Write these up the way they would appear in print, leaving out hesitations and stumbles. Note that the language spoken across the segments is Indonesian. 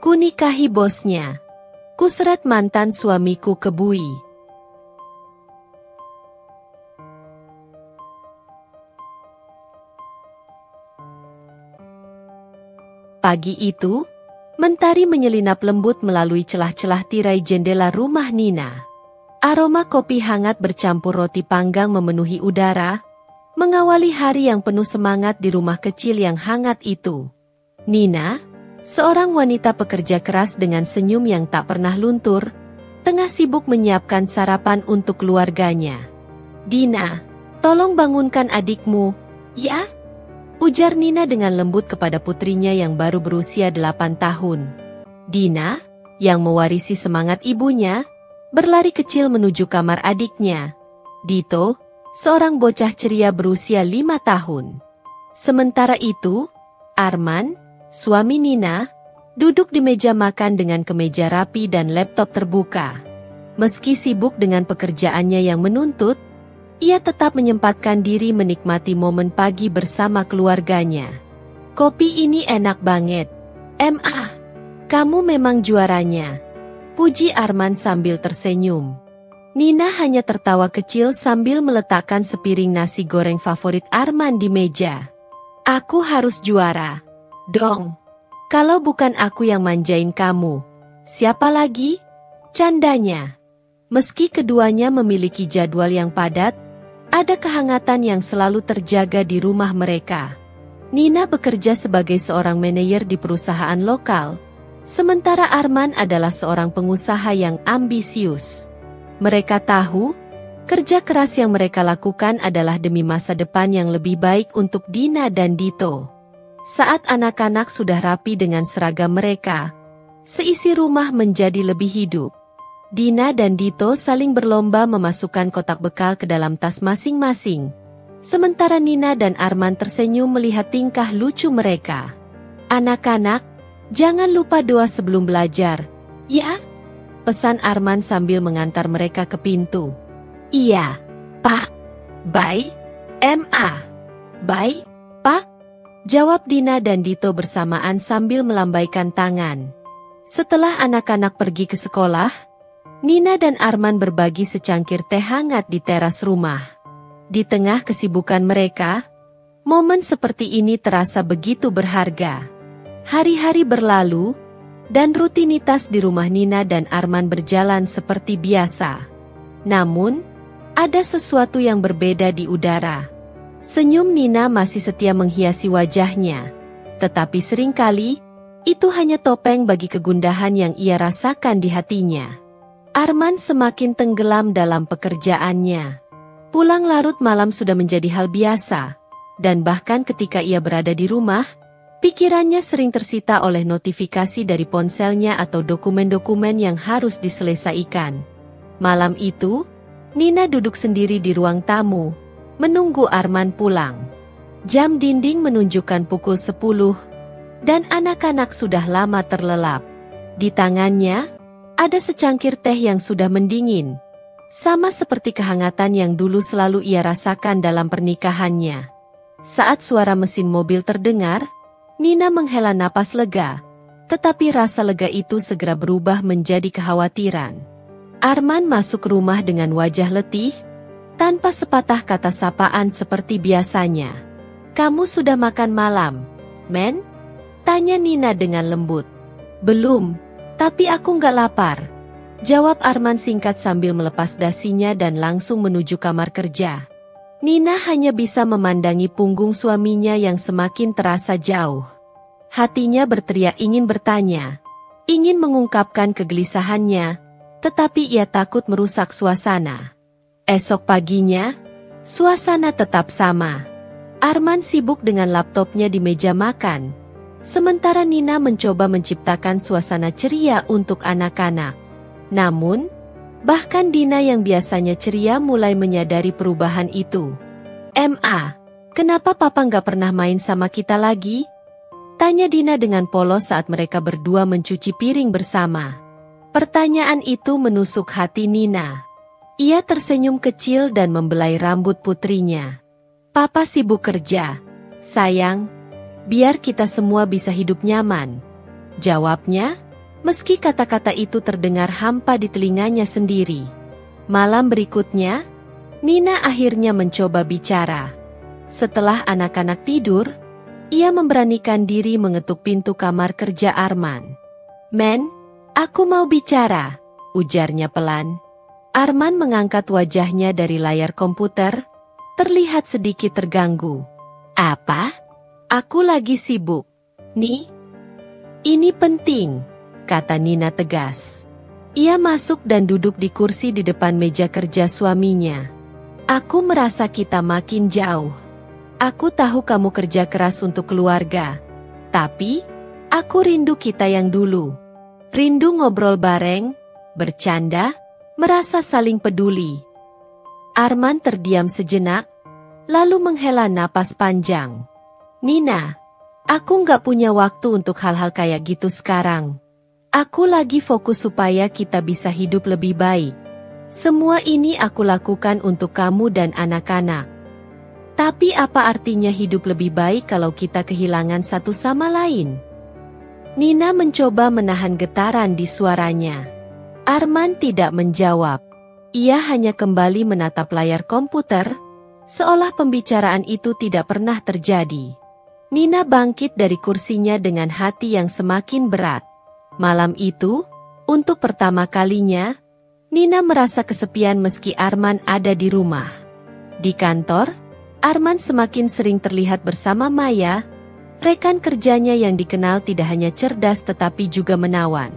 Ku nikahi bosnya. Ku seret mantan suamiku ke bui. Pagi itu, mentari menyelinap lembut melalui celah-celah tirai jendela rumah Nina. Aroma kopi hangat bercampur roti panggang memenuhi udara, mengawali hari yang penuh semangat di rumah kecil yang hangat itu. Nina, seorang wanita pekerja keras dengan senyum yang tak pernah luntur, tengah sibuk menyiapkan sarapan untuk keluarganya. "Dina, tolong bangunkan adikmu, ya?" ujar Nina dengan lembut kepada putrinya yang baru berusia 8 tahun. Dina, yang mewarisi semangat ibunya, berlari kecil menuju kamar adiknya. Dito, seorang bocah ceria berusia 5 tahun. Sementara itu, Arman, suami Nina, duduk di meja makan dengan kemeja rapi dan laptop terbuka. Meski sibuk dengan pekerjaannya yang menuntut, ia tetap menyempatkan diri menikmati momen pagi bersama keluarganya. "Kopi ini enak banget. Kamu memang juaranya," puji Arman sambil tersenyum. Nina hanya tertawa kecil sambil meletakkan sepiring nasi goreng favorit Arman di meja. "Aku harus juara dong. Kalau bukan aku yang manjain kamu, siapa lagi?" candanya. Meski keduanya memiliki jadwal yang padat, ada kehangatan yang selalu terjaga di rumah mereka. Nina bekerja sebagai seorang manajer di perusahaan lokal, sementara Arman adalah seorang pengusaha yang ambisius. Mereka tahu, kerja keras yang mereka lakukan adalah demi masa depan yang lebih baik untuk Dina dan Dito. Saat anak-anak sudah rapi dengan seragam mereka, seisi rumah menjadi lebih hidup. Dina dan Dito saling berlomba memasukkan kotak bekal ke dalam tas masing-masing. Sementara Nina dan Arman tersenyum melihat tingkah lucu mereka. "Anak-anak, jangan lupa doa sebelum belajar, ya?" pesan Arman sambil mengantar mereka ke pintu. "Iya, Pak." "Baik, Baik, Pak," jawab Dina dan Dito bersamaan sambil melambaikan tangan. Setelah anak-anak pergi ke sekolah, Nina dan Arman berbagi secangkir teh hangat di teras rumah. Di tengah kesibukan mereka, momen seperti ini terasa begitu berharga. Hari-hari berlalu, dan rutinitas di rumah Nina dan Arman berjalan seperti biasa. Namun, ada sesuatu yang berbeda di udara. Senyum Nina masih setia menghiasi wajahnya, tetapi seringkali, itu hanya topeng bagi kegundahan yang ia rasakan di hatinya. Arman semakin tenggelam dalam pekerjaannya. Pulang larut malam sudah menjadi hal biasa, dan bahkan ketika ia berada di rumah, pikirannya sering tersita oleh notifikasi dari ponselnya atau dokumen-dokumen yang harus diselesaikan. Malam itu, Nina duduk sendiri di ruang tamu, menunggu Arman pulang. Jam dinding menunjukkan pukul 10, dan anak-anak sudah lama terlelap. Di tangannya, ada secangkir teh yang sudah mendingin, sama seperti kehangatan yang dulu selalu ia rasakan dalam pernikahannya. Saat suara mesin mobil terdengar, Nina menghela napas lega, tetapi rasa lega itu segera berubah menjadi kekhawatiran. Arman masuk rumah dengan wajah letih, tanpa sepatah kata sapaan seperti biasanya. "Kamu sudah makan malam, Men?" tanya Nina dengan lembut. "Belum, tapi aku nggak lapar," jawab Arman singkat sambil melepas dasinya dan langsung menuju kamar kerja. Nina hanya bisa memandangi punggung suaminya yang semakin terasa jauh. Hatinya berteriak ingin bertanya, ingin mengungkapkan kegelisahannya, tetapi ia takut merusak suasana. Esok paginya, suasana tetap sama. Arman sibuk dengan laptopnya di meja makan, sementara Nina mencoba menciptakan suasana ceria untuk anak-anak. Namun, bahkan Dina yang biasanya ceria mulai menyadari perubahan itu. Kenapa papa nggak pernah main sama kita lagi?" tanya Dina dengan polos saat mereka berdua mencuci piring bersama. Pertanyaan itu menusuk hati Nina. Ia tersenyum kecil dan membelai rambut putrinya. "Papa sibuk kerja, sayang. Biar kita semua bisa hidup nyaman," jawabnya, Meski kata-kata itu terdengar hampa di telinganya sendiri. Malam berikutnya, Nina akhirnya mencoba bicara. Setelah anak-anak tidur, ia memberanikan diri mengetuk pintu kamar kerja Arman. "Men, aku mau bicara," ujarnya pelan. Arman mengangkat wajahnya dari layar komputer, terlihat sedikit terganggu. "Apa? Aku lagi sibuk. Nih, ini penting," kata Nina tegas. Ia masuk dan duduk di kursi di depan meja kerja suaminya. "Aku merasa kita makin jauh. Aku tahu kamu kerja keras untuk keluarga. Tapi, aku rindu kita yang dulu. Rindu ngobrol bareng, bercanda, merasa saling peduli." Arman terdiam sejenak, lalu menghela napas panjang. "Nina, aku nggak punya waktu untuk hal-hal kayak gitu sekarang. Aku lagi fokus supaya kita bisa hidup lebih baik. Semua ini aku lakukan untuk kamu dan anak-anak. Tapi apa artinya hidup lebih baik kalau kita kehilangan satu sama lain?" Nina mencoba menahan getaran di suaranya. Arman tidak menjawab. Ia hanya kembali menatap layar komputer, seolah pembicaraan itu tidak pernah terjadi. Nina bangkit dari kursinya dengan hati yang semakin berat. Malam itu, untuk pertama kalinya, Nina merasa kesepian meski Arman ada di rumah. Di kantor, Arman semakin sering terlihat bersama Maya, rekan kerjanya yang dikenal tidak hanya cerdas tetapi juga menawan.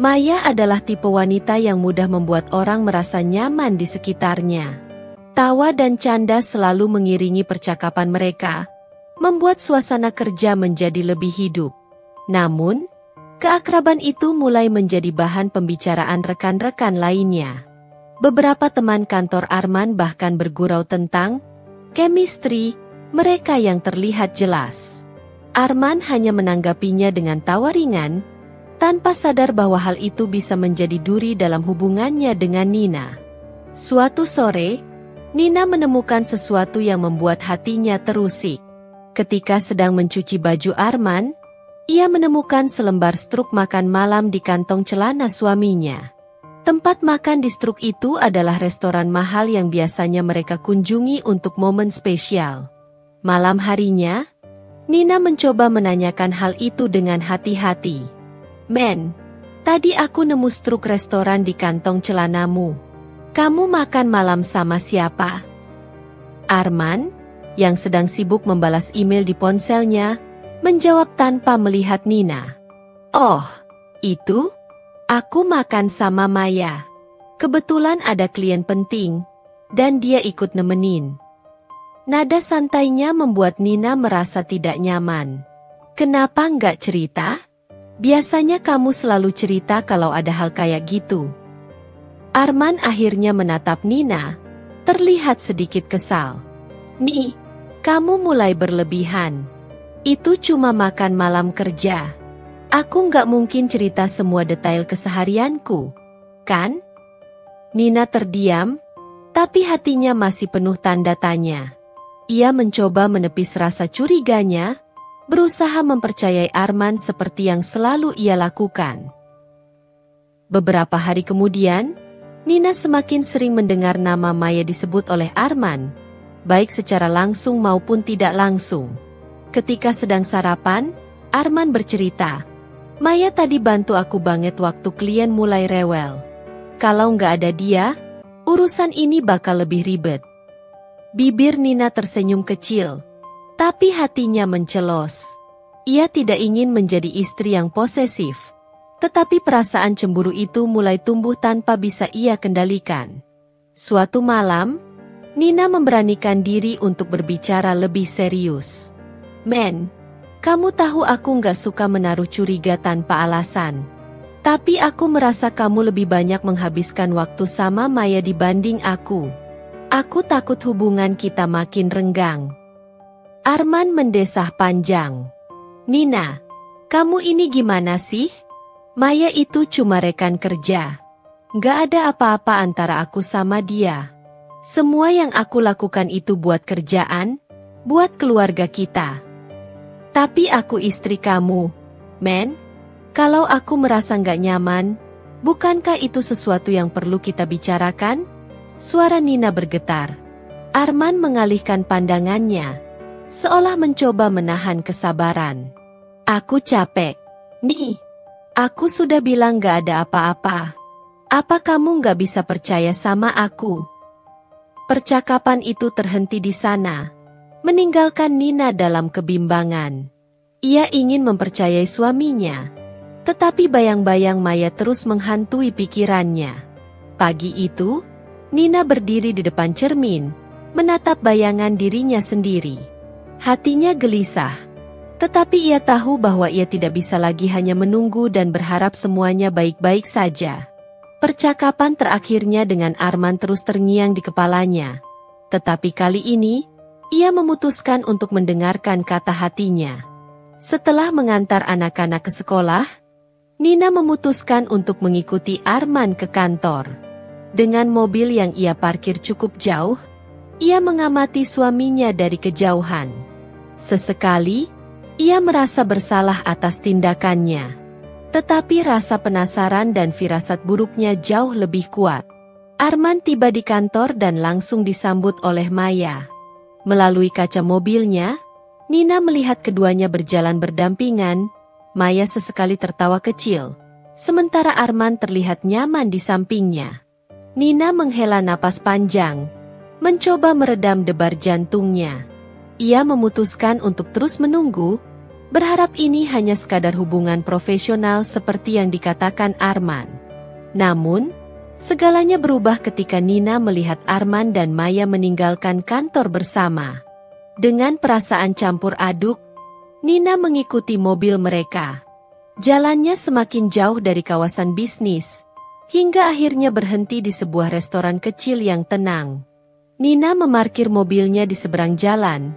Maya adalah tipe wanita yang mudah membuat orang merasa nyaman di sekitarnya. Tawa dan canda selalu mengiringi percakapan mereka, membuat suasana kerja menjadi lebih hidup. Namun, keakraban itu mulai menjadi bahan pembicaraan rekan-rekan lainnya. Beberapa teman kantor Arman bahkan bergurau tentang chemistry mereka yang terlihat jelas. Arman hanya menanggapinya dengan tawa ringan, tanpa sadar bahwa hal itu bisa menjadi duri dalam hubungannya dengan Nina. Suatu sore, Nina menemukan sesuatu yang membuat hatinya terusik. Ketika sedang mencuci baju Arman, ia menemukan selembar struk makan malam di kantong celana suaminya. Tempat makan di struk itu adalah restoran mahal yang biasanya mereka kunjungi untuk momen spesial. Malam harinya, Nina mencoba menanyakan hal itu dengan hati-hati. "Men, tadi aku nemu struk restoran di kantong celanamu. Kamu makan malam sama siapa?" Arman, yang sedang sibuk membalas email di ponselnya, menjawab tanpa melihat Nina. "Oh, itu? Aku makan sama Maya. Kebetulan ada klien penting, dan dia ikut nemenin." Nada santainya membuat Nina merasa tidak nyaman. "Kenapa nggak cerita? Biasanya kamu selalu cerita kalau ada hal kayak gitu." Arman akhirnya menatap Nina, terlihat sedikit kesal. "Nih, kamu mulai berlebihan. Itu cuma makan malam kerja. Aku nggak mungkin cerita semua detail keseharianku, kan?" Nina terdiam, tapi hatinya masih penuh tanda tanya. Ia mencoba menepis rasa curiganya, berusaha mempercayai Arman seperti yang selalu ia lakukan. Beberapa hari kemudian, Nina semakin sering mendengar nama Maya disebut oleh Arman, baik secara langsung maupun tidak langsung. Ketika sedang sarapan, Arman bercerita, "Maya tadi bantu aku banget waktu klien mulai rewel. Kalau nggak ada dia, urusan ini bakal lebih ribet." Bibir Nina tersenyum kecil, tapi hatinya mencelos. Ia tidak ingin menjadi istri yang posesif, tetapi perasaan cemburu itu mulai tumbuh tanpa bisa ia kendalikan. Suatu malam, Nina memberanikan diri untuk berbicara lebih serius. "Men, kamu tahu aku nggak suka menaruh curiga tanpa alasan. Tapi aku merasa kamu lebih banyak menghabiskan waktu sama Maya dibanding aku. Aku takut hubungan kita makin renggang." Arman mendesah panjang. "Nina, kamu ini gimana sih? Maya itu cuma rekan kerja. Nggak ada apa-apa antara aku sama dia. Semua yang aku lakukan itu buat kerjaan, buat keluarga kita. Tapi aku istri kamu, men. Kalau aku merasa nggak nyaman, bukankah itu sesuatu yang perlu kita bicarakan? Suara Nina bergetar. Arman mengalihkan pandangannya, seolah mencoba menahan kesabaran. Aku capek. Nih, aku sudah bilang nggak ada apa-apa. Apa kamu nggak bisa percaya sama aku? Percakapan itu terhenti di sana, meninggalkan Nina dalam kebimbangan. Ia ingin mempercayai suaminya, tetapi bayang-bayang Maya terus menghantui pikirannya. Pagi itu, Nina berdiri di depan cermin, menatap bayangan dirinya sendiri. Hatinya gelisah, tetapi ia tahu bahwa ia tidak bisa lagi hanya menunggu dan berharap semuanya baik-baik saja. Percakapan terakhirnya dengan Arman terus terngiang di kepalanya, tetapi kali ini, ia memutuskan untuk mendengarkan kata hatinya. Setelah mengantar anak-anak ke sekolah, Nina memutuskan untuk mengikuti Arman ke kantor. Dengan mobil yang ia parkir cukup jauh, ia mengamati suaminya dari kejauhan. Sesekali, ia merasa bersalah atas tindakannya. Tetapi rasa penasaran dan firasat buruknya jauh lebih kuat. Arman tiba di kantor dan langsung disambut oleh Maya. Melalui kaca mobilnya, Nina melihat keduanya berjalan berdampingan. Maya sesekali tertawa kecil, sementara Arman terlihat nyaman di sampingnya. Nina menghela napas panjang, mencoba meredam debar jantungnya. Ia memutuskan untuk terus menunggu, berharap ini hanya sekadar hubungan profesional seperti yang dikatakan Arman. Namun, segalanya berubah ketika Nina melihat Arman dan Maya meninggalkan kantor bersama. Dengan perasaan campur aduk, Nina mengikuti mobil mereka. Jalannya semakin jauh dari kawasan bisnis, hingga akhirnya berhenti di sebuah restoran kecil yang tenang. Nina memarkir mobilnya di seberang jalan,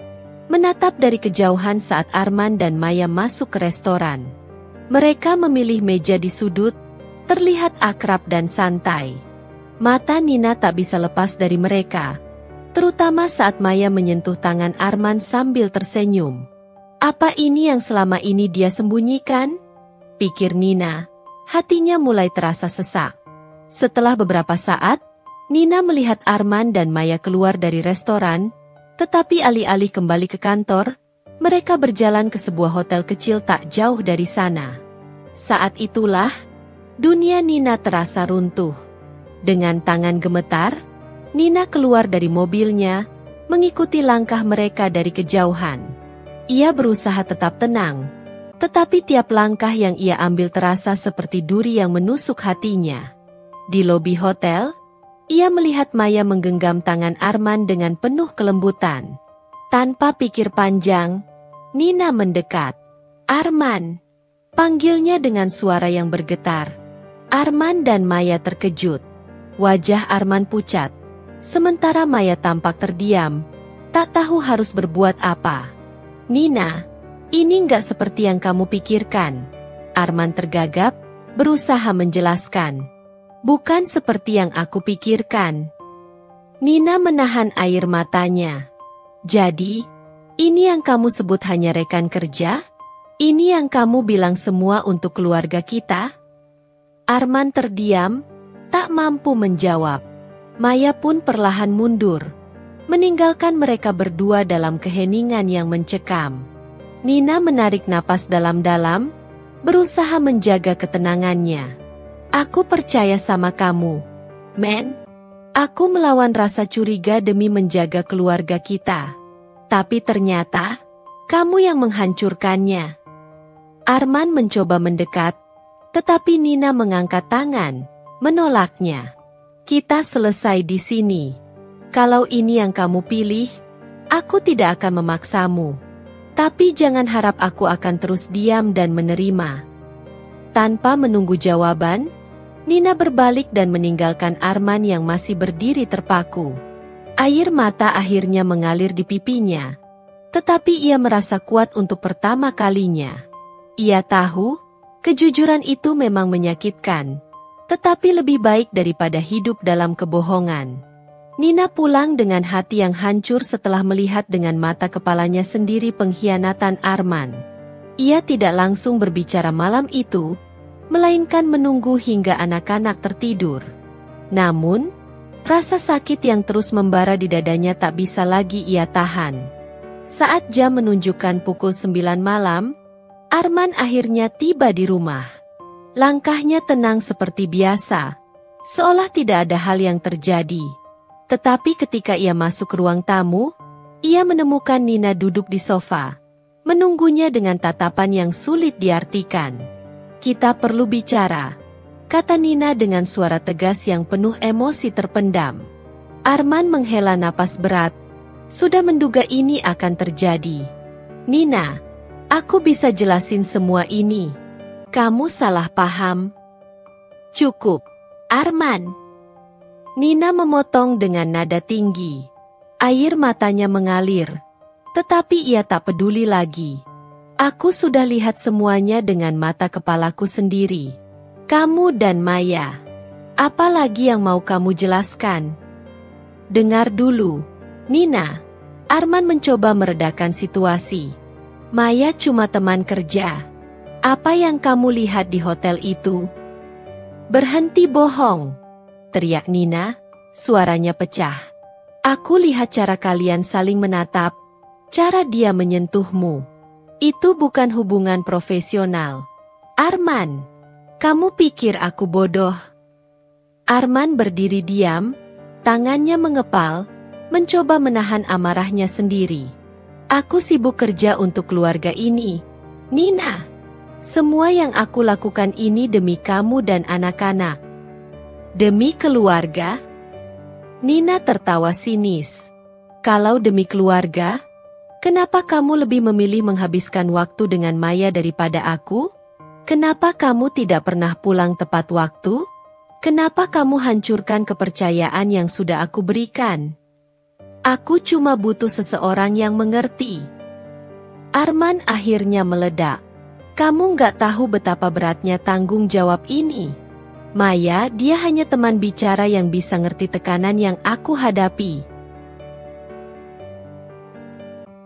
menatap dari kejauhan saat Arman dan Maya masuk ke restoran. Mereka memilih meja di sudut, terlihat akrab dan santai. Mata Nina tak bisa lepas dari mereka, terutama saat Maya menyentuh tangan Arman sambil tersenyum. Apa ini yang selama ini dia sembunyikan? Pikir Nina, hatinya mulai terasa sesak. Setelah beberapa saat, Nina melihat Arman dan Maya keluar dari restoran, tetapi alih-alih kembali ke kantor, mereka berjalan ke sebuah hotel kecil tak jauh dari sana. Saat itulah, dunia Nina terasa runtuh. Dengan tangan gemetar, Nina keluar dari mobilnya, mengikuti langkah mereka dari kejauhan. Ia berusaha tetap tenang, tetapi tiap langkah yang ia ambil terasa seperti duri yang menusuk hatinya. Di lobi hotel, ia melihat Maya menggenggam tangan Arman dengan penuh kelembutan. Tanpa pikir panjang, Nina mendekat. Arman, panggilnya dengan suara yang bergetar. Arman dan Maya terkejut. Wajah Arman pucat, sementara Maya tampak terdiam, tak tahu harus berbuat apa. Nina, ini nggak seperti yang kamu pikirkan. Arman tergagap, berusaha menjelaskan. Bukan seperti yang aku pikirkan. Nina menahan air matanya. Jadi, ini yang kamu sebut hanya rekan kerja? Ini yang kamu bilang semua untuk keluarga kita? Arman terdiam, tak mampu menjawab. Maya pun perlahan mundur, meninggalkan mereka berdua dalam keheningan yang mencekam. Nina menarik napas dalam-dalam, berusaha menjaga ketenangannya. Aku percaya sama kamu, men. Aku melawan rasa curiga demi menjaga keluarga kita. Tapi ternyata, kamu yang menghancurkannya. Arman mencoba mendekat, tetapi Nina mengangkat tangan, menolaknya. Kita selesai di sini. Kalau ini yang kamu pilih, aku tidak akan memaksamu. Tapi jangan harap aku akan terus diam dan menerima. Tanpa menunggu jawaban, Nina berbalik dan meninggalkan Arman yang masih berdiri terpaku. Air mata akhirnya mengalir di pipinya, tetapi ia merasa kuat untuk pertama kalinya. Ia tahu, kejujuran itu memang menyakitkan, tetapi lebih baik daripada hidup dalam kebohongan. Nina pulang dengan hati yang hancur setelah melihat dengan mata kepalanya sendiri pengkhianatan Arman. Ia tidak langsung berbicara malam itu, melainkan menunggu hingga anak-anak tertidur. Namun, rasa sakit yang terus membara di dadanya tak bisa lagi ia tahan. Saat jam menunjukkan pukul 9 malam, Arman akhirnya tiba di rumah. Langkahnya tenang seperti biasa, seolah tidak ada hal yang terjadi. Tetapi ketika ia masuk ke ruang tamu, ia menemukan Nina duduk di sofa, menunggunya dengan tatapan yang sulit diartikan. "Kita perlu bicara," kata Nina dengan suara tegas yang penuh emosi terpendam. Arman menghela napas berat, sudah menduga ini akan terjadi. "Nina, aku bisa jelasin semua ini. Kamu salah paham." "Cukup, Arman." Nina memotong dengan nada tinggi. Air matanya mengalir, tetapi ia tak peduli lagi. "Aku sudah lihat semuanya dengan mata kepalaku sendiri. Kamu dan Maya. Apa lagi yang mau kamu jelaskan?" "Dengar dulu, Nina." Arman mencoba meredakan situasi. "Maya cuma teman kerja. Apa yang kamu lihat di hotel itu?" "Berhenti bohong!" teriak Nina, suaranya pecah. "Aku lihat cara kalian saling menatap, cara dia menyentuhmu. Itu bukan hubungan profesional. Arman, kamu pikir aku bodoh?" Arman berdiri diam, tangannya mengepal, mencoba menahan amarahnya sendiri. "Aku sibuk kerja untuk keluarga ini, Nina. Semua yang aku lakukan ini demi kamu dan anak-anak." "Demi keluarga?" Nina tertawa sinis. "Kalau demi keluarga, kenapa kamu lebih memilih menghabiskan waktu dengan Maya daripada aku? Kenapa kamu tidak pernah pulang tepat waktu? Kenapa kamu hancurkan kepercayaan yang sudah aku berikan? Aku cuma butuh seseorang yang mengerti." Arman akhirnya meledak. "Kamu nggak tahu betapa beratnya tanggung jawab ini. Maya, dia hanya teman bicara yang bisa ngerti tekanan yang aku hadapi."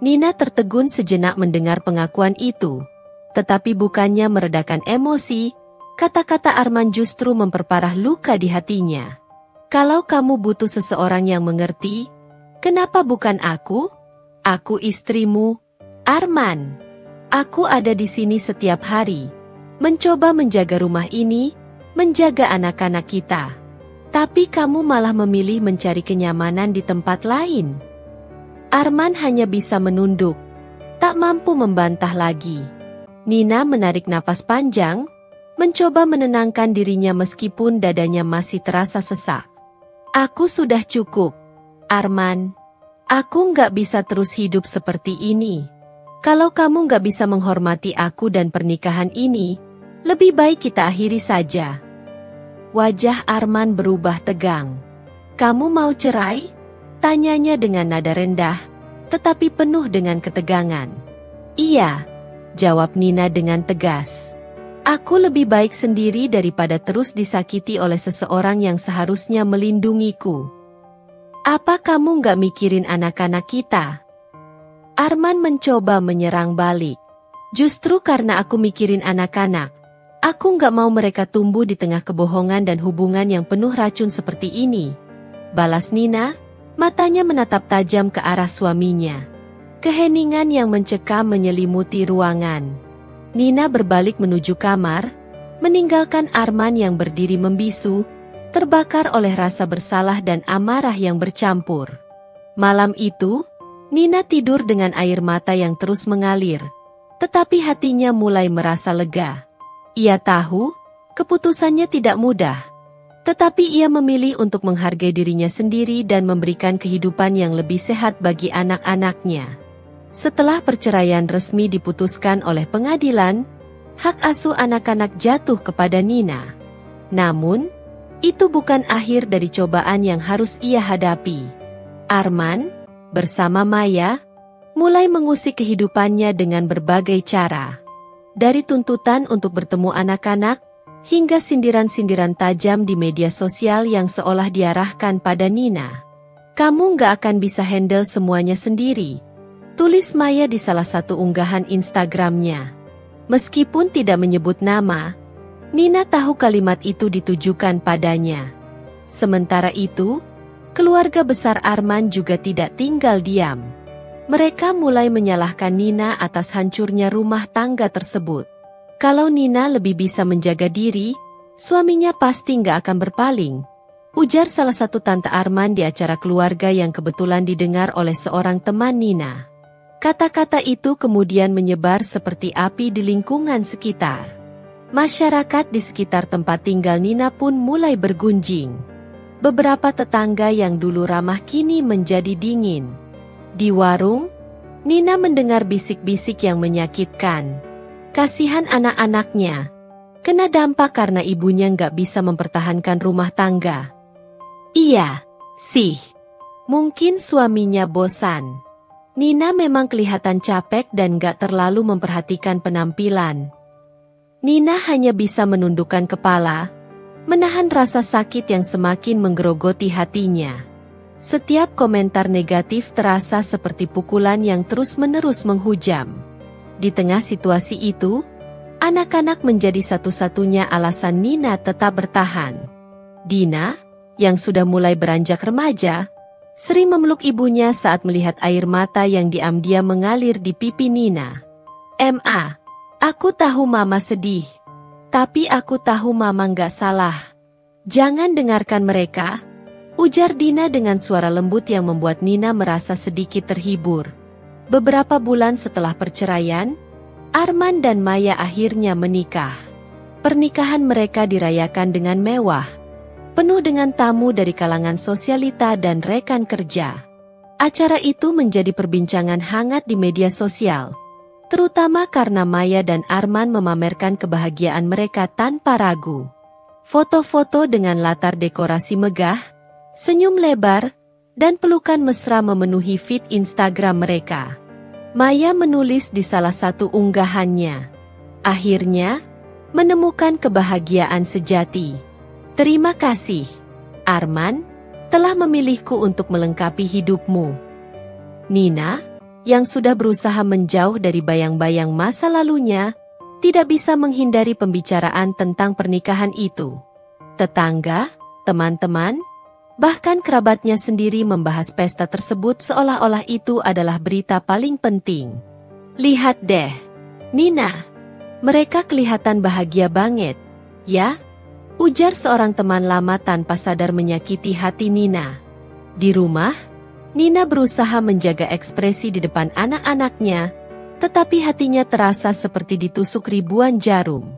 Nina tertegun sejenak mendengar pengakuan itu. Tetapi bukannya meredakan emosi, kata-kata Arman justru memperparah luka di hatinya. "Kalau kamu butuh seseorang yang mengerti, kenapa bukan aku? Aku istrimu, Arman. Aku ada di sini setiap hari, mencoba menjaga rumah ini, menjaga anak-anak kita. Tapi kamu malah memilih mencari kenyamanan di tempat lain." Arman hanya bisa menunduk, tak mampu membantah lagi. Nina menarik napas panjang, mencoba menenangkan dirinya meskipun dadanya masih terasa sesak. "Aku sudah cukup, Arman. Aku nggak bisa terus hidup seperti ini. Kalau kamu nggak bisa menghormati aku dan pernikahan ini, lebih baik kita akhiri saja." Wajah Arman berubah tegang. "Kamu mau cerai?" tanyanya dengan nada rendah, tetapi penuh dengan ketegangan. "Iya," jawab Nina dengan tegas. "Aku lebih baik sendiri daripada terus disakiti oleh seseorang yang seharusnya melindungiku." "Apa kamu nggak mikirin anak-anak kita?" Arman mencoba menyerang balik. "Justru karena aku mikirin anak-anak, aku nggak mau mereka tumbuh di tengah kebohongan dan hubungan yang penuh racun seperti ini," balas Nina, matanya menatap tajam ke arah suaminya. Keheningan yang mencekam menyelimuti ruangan. Nina berbalik menuju kamar, meninggalkan Arman yang berdiri membisu, terbakar oleh rasa bersalah dan amarah yang bercampur. Malam itu, Nina tidur dengan air mata yang terus mengalir, tetapi hatinya mulai merasa lega. Ia tahu, keputusannya tidak mudah, tetapi ia memilih untuk menghargai dirinya sendiri dan memberikan kehidupan yang lebih sehat bagi anak-anaknya. Setelah perceraian resmi diputuskan oleh pengadilan, hak asuh anak-anak jatuh kepada Nina. Namun, itu bukan akhir dari cobaan yang harus ia hadapi. Arman, bersama Maya, mulai mengusik kehidupannya dengan berbagai cara. Dari tuntutan untuk bertemu anak-anak, hingga sindiran-sindiran tajam di media sosial yang seolah diarahkan pada Nina. "Kamu nggak akan bisa handle semuanya sendiri," tulis Maya di salah satu unggahan Instagramnya. Meskipun tidak menyebut nama, Nina tahu kalimat itu ditujukan padanya. Sementara itu, keluarga besar Arman juga tidak tinggal diam. Mereka mulai menyalahkan Nina atas hancurnya rumah tangga tersebut. Kalau Nina lebih bisa menjaga diri, suaminya pasti nggak akan berpaling, ujar salah satu tante Arman di acara keluarga yang kebetulan didengar oleh seorang teman Nina. Kata-kata itu kemudian menyebar seperti api di lingkungan sekitar. Masyarakat di sekitar tempat tinggal Nina pun mulai bergunjing. Beberapa tetangga yang dulu ramah kini menjadi dingin. Di warung, Nina mendengar bisik-bisik yang menyakitkan. Kasihan anak-anaknya. Kena dampak karena ibunya nggak bisa mempertahankan rumah tangga. Iya, sih. Mungkin suaminya bosan. Nina memang kelihatan capek dan nggak terlalu memperhatikan penampilan. Nina hanya bisa menundukkan kepala, menahan rasa sakit yang semakin menggerogoti hatinya. Setiap komentar negatif terasa seperti pukulan yang terus-menerus menghujam. Di tengah situasi itu, anak-anak menjadi satu-satunya alasan Nina tetap bertahan. Dina, yang sudah mulai beranjak remaja, sering memeluk ibunya saat melihat air mata yang diam-diam mengalir di pipi Nina. Aku tahu mama sedih, tapi aku tahu mama nggak salah. Jangan dengarkan mereka, ujar Dina dengan suara lembut yang membuat Nina merasa sedikit terhibur. Beberapa bulan setelah perceraian, Arman dan Maya akhirnya menikah. Pernikahan mereka dirayakan dengan mewah, penuh dengan tamu dari kalangan sosialita dan rekan kerja. Acara itu menjadi perbincangan hangat di media sosial, terutama karena Maya dan Arman memamerkan kebahagiaan mereka tanpa ragu. Foto-foto dengan latar dekorasi megah, senyum lebar, dan pelukan mesra memenuhi feed Instagram mereka. Maya menulis di salah satu unggahannya, "Akhirnya, menemukan kebahagiaan sejati. Terima kasih, Arman, telah memilihku untuk melengkapi hidupmu." Nina, yang sudah berusaha menjauh dari bayang-bayang masa lalunya, tidak bisa menghindari pembicaraan tentang pernikahan itu. Tetangga, teman-teman, bahkan kerabatnya sendiri membahas pesta tersebut seolah-olah itu adalah berita paling penting. "Lihat deh, Nina, mereka kelihatan bahagia banget, ya?" ujar seorang teman lama tanpa sadar menyakiti hati Nina. Di rumah, Nina berusaha menjaga ekspresi di depan anak-anaknya, tetapi hatinya terasa seperti ditusuk ribuan jarum.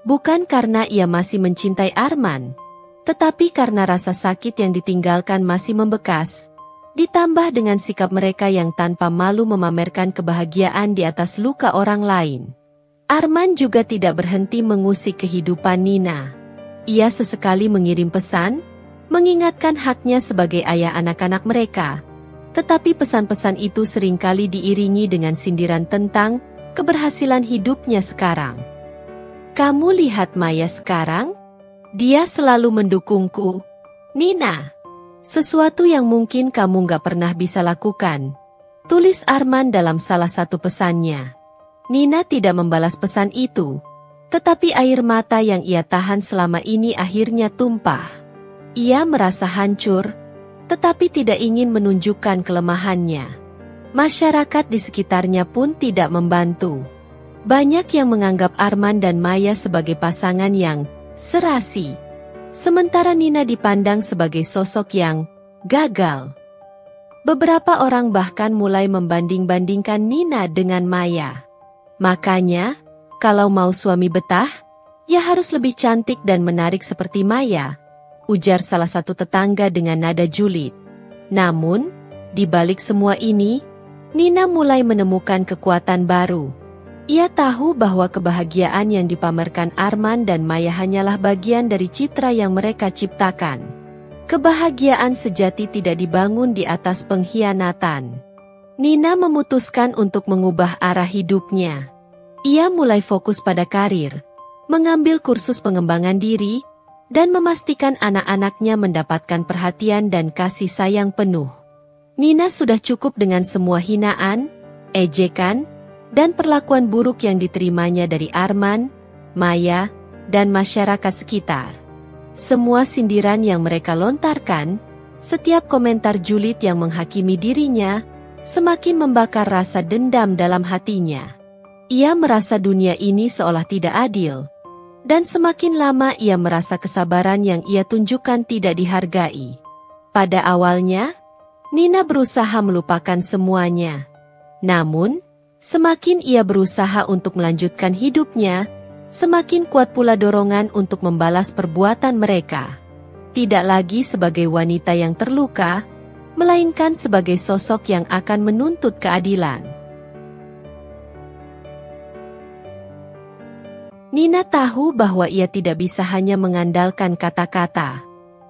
Bukan karena ia masih mencintai Arman, tetapi karena rasa sakit yang ditinggalkan masih membekas, ditambah dengan sikap mereka yang tanpa malu memamerkan kebahagiaan di atas luka orang lain. Arman juga tidak berhenti mengusik kehidupan Nina. Ia sesekali mengirim pesan, mengingatkan haknya sebagai ayah anak-anak mereka, tetapi pesan-pesan itu seringkali diiringi dengan sindiran tentang keberhasilan hidupnya sekarang. "Kamu lihat Maya sekarang? Dia selalu mendukungku, Nina. Sesuatu yang mungkin kamu gak pernah bisa lakukan," tulis Arman dalam salah satu pesannya. Nina tidak membalas pesan itu, tetapi air mata yang ia tahan selama ini akhirnya tumpah. Ia merasa hancur, tetapi tidak ingin menunjukkan kelemahannya. Masyarakat di sekitarnya pun tidak membantu. Banyak yang menganggap Arman dan Maya sebagai pasangan yang serasi, sementara Nina dipandang sebagai sosok yang gagal. Beberapa orang bahkan mulai membanding-bandingkan Nina dengan Maya. Makanya, kalau mau suami betah, ya harus lebih cantik dan menarik seperti Maya, ujar salah satu tetangga dengan nada julid. Namun, di balik semua ini, Nina mulai menemukan kekuatan baru. Ia tahu bahwa kebahagiaan yang dipamerkan Arman dan Maya hanyalah bagian dari citra yang mereka ciptakan. Kebahagiaan sejati tidak dibangun di atas pengkhianatan. Nina memutuskan untuk mengubah arah hidupnya. Ia mulai fokus pada karir, mengambil kursus pengembangan diri, dan memastikan anak-anaknya mendapatkan perhatian dan kasih sayang penuh. Nina sudah cukup dengan semua hinaan, ejekan, dan perlakuan buruk yang diterimanya dari Arman, Maya, dan masyarakat sekitar. Semua sindiran yang mereka lontarkan, setiap komentar julid yang menghakimi dirinya, semakin membakar rasa dendam dalam hatinya. Ia merasa dunia ini seolah tidak adil, dan semakin lama ia merasa kesabaran yang ia tunjukkan tidak dihargai. Pada awalnya, Nina berusaha melupakan semuanya. Namun, semakin ia berusaha untuk melanjutkan hidupnya, semakin kuat pula dorongan untuk membalas perbuatan mereka. Tidak lagi sebagai wanita yang terluka, melainkan sebagai sosok yang akan menuntut keadilan. Nina tahu bahwa ia tidak bisa hanya mengandalkan kata-kata.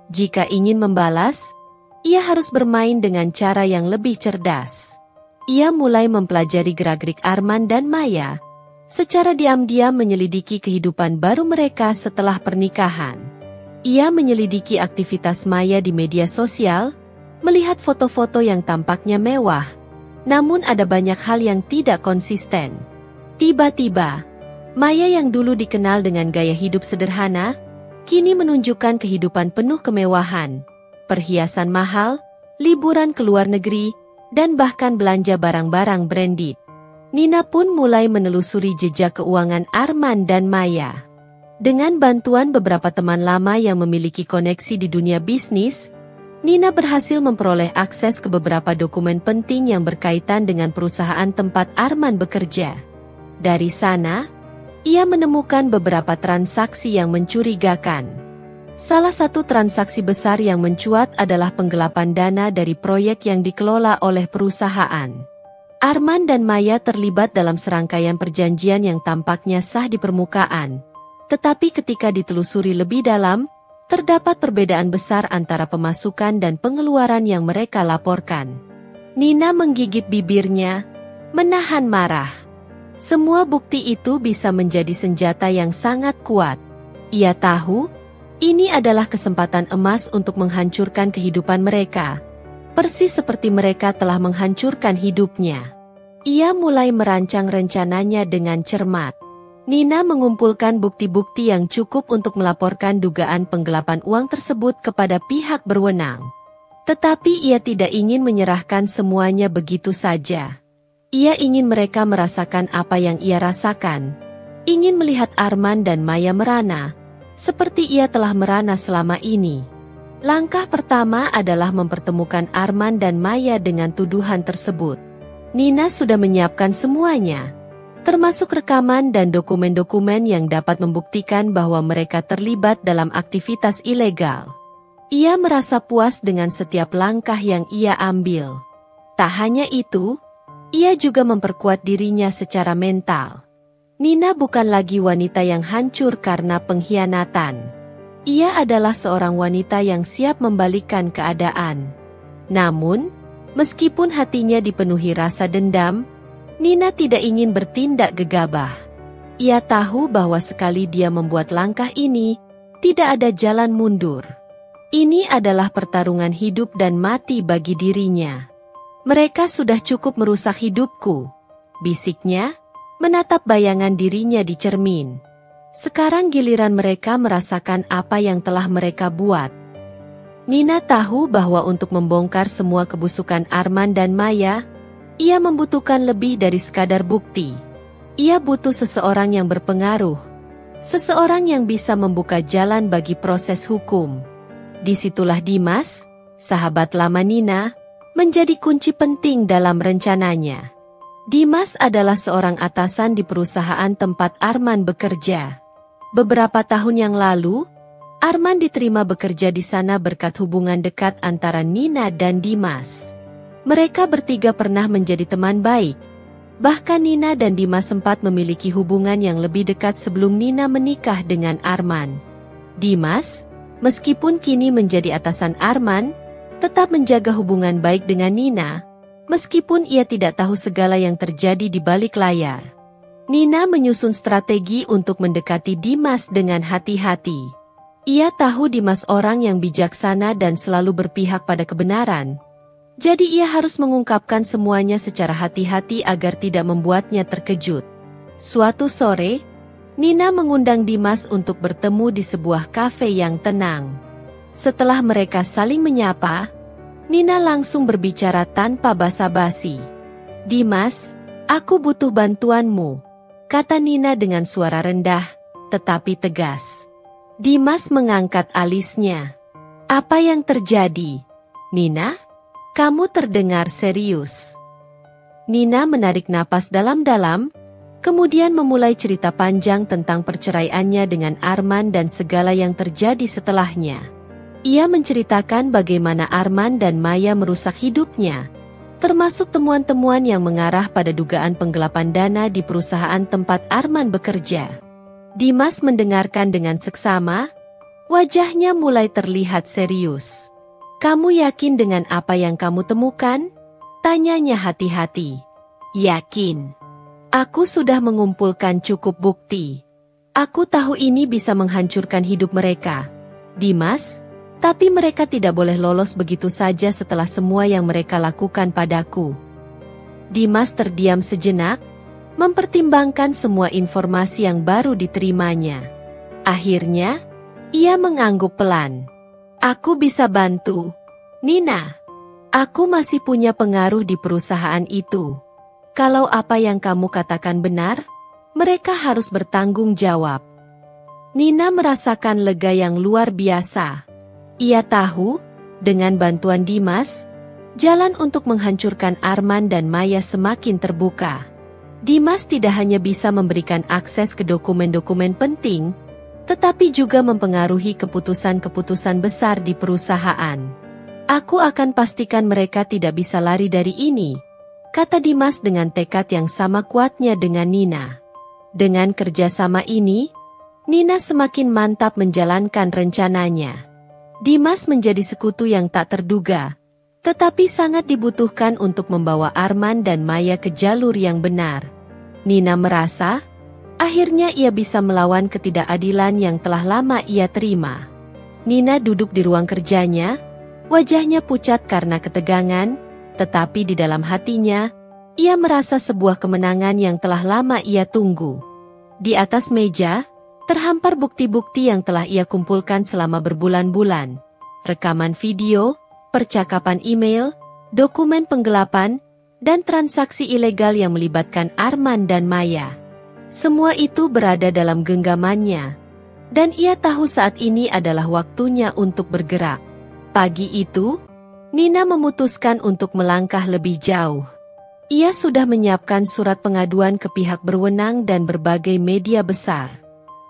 Jika ingin membalas, ia harus bermain dengan cara yang lebih cerdas. Ia mulai mempelajari gerak-gerik Arman dan Maya, secara diam-diam menyelidiki kehidupan baru mereka setelah pernikahan. Ia menyelidiki aktivitas Maya di media sosial, melihat foto-foto yang tampaknya mewah, namun ada banyak hal yang tidak konsisten. Tiba-tiba, Maya yang dulu dikenal dengan gaya hidup sederhana, kini menunjukkan kehidupan penuh kemewahan, perhiasan mahal, liburan ke luar negeri, dan bahkan belanja barang-barang branded. Nina pun mulai menelusuri jejak keuangan Arman dan Maya. Dengan bantuan beberapa teman lama yang memiliki koneksi di dunia bisnis, Nina berhasil memperoleh akses ke beberapa dokumen penting yang berkaitan dengan perusahaan tempat Arman bekerja. Dari sana, ia menemukan beberapa transaksi yang mencurigakan. Salah satu transaksi besar yang mencuat adalah penggelapan dana dari proyek yang dikelola oleh perusahaan. Arman dan Maya terlibat dalam serangkaian perjanjian yang tampaknya sah di permukaan. Tetapi ketika ditelusuri lebih dalam, terdapat perbedaan besar antara pemasukan dan pengeluaran yang mereka laporkan. Nina menggigit bibirnya, menahan marah. Semua bukti itu bisa menjadi senjata yang sangat kuat. Ia tahu, ini adalah kesempatan emas untuk menghancurkan kehidupan mereka, persis seperti mereka telah menghancurkan hidupnya. Ia mulai merancang rencananya dengan cermat. Nina mengumpulkan bukti-bukti yang cukup untuk melaporkan dugaan penggelapan uang tersebut kepada pihak berwenang. Tetapi ia tidak ingin menyerahkan semuanya begitu saja. Ia ingin mereka merasakan apa yang ia rasakan. Ingin melihat Arman dan Maya merana, seperti ia telah merana selama ini. Langkah pertama adalah mempertemukan Arman dan Maya dengan tuduhan tersebut. Nina sudah menyiapkan semuanya, termasuk rekaman dan dokumen-dokumen yang dapat membuktikan bahwa mereka terlibat dalam aktivitas ilegal. Ia merasa puas dengan setiap langkah yang ia ambil. Tak hanya itu, ia juga memperkuat dirinya secara mental. Nina bukan lagi wanita yang hancur karena pengkhianatan. Ia adalah seorang wanita yang siap membalikkan keadaan. Namun, meskipun hatinya dipenuhi rasa dendam, Nina tidak ingin bertindak gegabah. Ia tahu bahwa sekali dia membuat langkah ini, tidak ada jalan mundur. Ini adalah pertarungan hidup dan mati bagi dirinya. Mereka sudah cukup merusak hidupku, bisiknya, menatap bayangan dirinya di cermin. Sekarang giliran mereka merasakan apa yang telah mereka buat. Nina tahu bahwa untuk membongkar semua kebusukan Arman dan Maya, ia membutuhkan lebih dari sekadar bukti. Ia butuh seseorang yang berpengaruh, seseorang yang bisa membuka jalan bagi proses hukum. Disitulah Dimas, sahabat lama Nina, menjadi kunci penting dalam rencananya. Dimas adalah seorang atasan di perusahaan tempat Arman bekerja. Beberapa tahun yang lalu, Arman diterima bekerja di sana berkat hubungan dekat antara Nina dan Dimas. Mereka bertiga pernah menjadi teman baik. Bahkan Nina dan Dimas sempat memiliki hubungan yang lebih dekat sebelum Nina menikah dengan Arman. Dimas, meskipun kini menjadi atasan Arman, tetap menjaga hubungan baik dengan Nina, meskipun ia tidak tahu segala yang terjadi di balik layar. Nina menyusun strategi untuk mendekati Dimas dengan hati-hati. Ia tahu Dimas orang yang bijaksana dan selalu berpihak pada kebenaran. Jadi ia harus mengungkapkan semuanya secara hati-hati agar tidak membuatnya terkejut. Suatu sore, Nina mengundang Dimas untuk bertemu di sebuah kafe yang tenang. Setelah mereka saling menyapa, Nina langsung berbicara tanpa basa-basi. "Dimas, aku butuh bantuanmu," kata Nina dengan suara rendah, tetapi tegas. Dimas mengangkat alisnya. "Apa yang terjadi, Nina? Kamu terdengar serius." Nina menarik napas dalam-dalam, kemudian memulai cerita panjang tentang perceraiannya dengan Arman dan segala yang terjadi setelahnya. Ia menceritakan bagaimana Arman dan Maya merusak hidupnya, termasuk temuan-temuan yang mengarah pada dugaan penggelapan dana di perusahaan tempat Arman bekerja. Dimas mendengarkan dengan seksama, wajahnya mulai terlihat serius. "Kamu yakin dengan apa yang kamu temukan?" tanyanya hati-hati. "Yakin. Aku sudah mengumpulkan cukup bukti. Aku tahu ini bisa menghancurkan hidup mereka, Dimas, tapi mereka tidak boleh lolos begitu saja setelah semua yang mereka lakukan padaku." Dimas terdiam sejenak, mempertimbangkan semua informasi yang baru diterimanya. Akhirnya, ia mengangguk pelan. "Aku bisa bantu, Nina. Aku masih punya pengaruh di perusahaan itu. Kalau apa yang kamu katakan benar, mereka harus bertanggung jawab." Nina merasakan lega yang luar biasa. Ia tahu, dengan bantuan Dimas, jalan untuk menghancurkan Arman dan Maya semakin terbuka. Dimas tidak hanya bisa memberikan akses ke dokumen-dokumen penting, tetapi juga mempengaruhi keputusan-keputusan besar di perusahaan. "Aku akan pastikan mereka tidak bisa lari dari ini," kata Dimas dengan tekad yang sama kuatnya dengan Nina. Dengan kerjasama ini, Nina semakin mantap menjalankan rencananya. Dimas menjadi sekutu yang tak terduga, tetapi sangat dibutuhkan untuk membawa Arman dan Maya ke jalur yang benar. Nina merasa, akhirnya ia bisa melawan ketidakadilan yang telah lama ia terima. Nina duduk di ruang kerjanya, wajahnya pucat karena ketegangan, tetapi di dalam hatinya, ia merasa sebuah kemenangan yang telah lama ia tunggu. Di atas meja, terhampar bukti-bukti yang telah ia kumpulkan selama berbulan-bulan. Rekaman video, percakapan email, dokumen penggelapan, dan transaksi ilegal yang melibatkan Arman dan Maya. Semua itu berada dalam genggamannya, dan ia tahu saat ini adalah waktunya untuk bergerak. Pagi itu, Nina memutuskan untuk melangkah lebih jauh. Ia sudah menyiapkan surat pengaduan ke pihak berwenang dan berbagai media besar.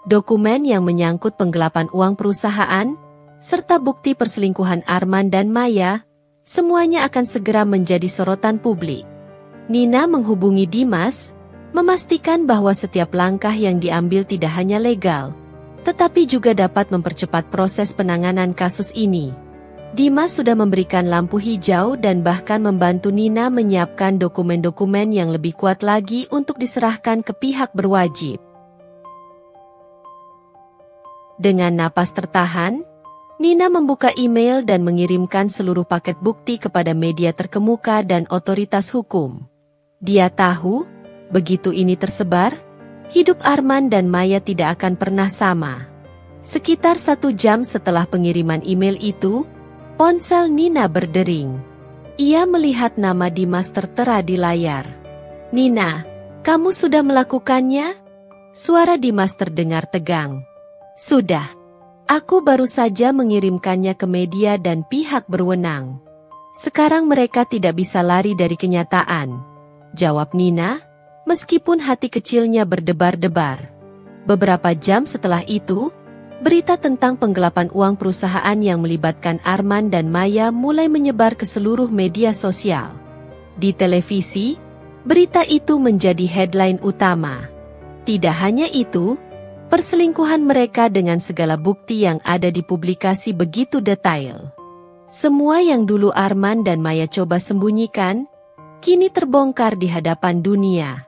Dokumen yang menyangkut penggelapan uang perusahaan, serta bukti perselingkuhan Arman dan Maya, semuanya akan segera menjadi sorotan publik. Nina menghubungi Dimas, memastikan bahwa setiap langkah yang diambil tidak hanya legal, tetapi juga dapat mempercepat proses penanganan kasus ini. Dimas sudah memberikan lampu hijau dan bahkan membantu Nina menyiapkan dokumen-dokumen yang lebih kuat lagi untuk diserahkan ke pihak berwajib. Dengan napas tertahan, Nina membuka email dan mengirimkan seluruh paket bukti kepada media terkemuka dan otoritas hukum. Dia tahu, begitu ini tersebar, hidup Arman dan Maya tidak akan pernah sama. Sekitar 1 jam setelah pengiriman email itu, ponsel Nina berdering. Ia melihat nama Dimas tertera di layar. "Nina, kamu sudah melakukannya?" Suara Dimas terdengar tegang. "Sudah. Aku baru saja mengirimkannya ke media dan pihak berwenang. Sekarang mereka tidak bisa lari dari kenyataan," jawab Nina, meskipun hati kecilnya berdebar-debar. Beberapa jam setelah itu, berita tentang penggelapan uang perusahaan yang melibatkan Arman dan Maya mulai menyebar ke seluruh media sosial. Di televisi, berita itu menjadi headline utama. Tidak hanya itu, perselingkuhan mereka dengan segala bukti yang ada dipublikasi begitu detail. Semua yang dulu Arman dan Maya coba sembunyikan, kini terbongkar di hadapan dunia.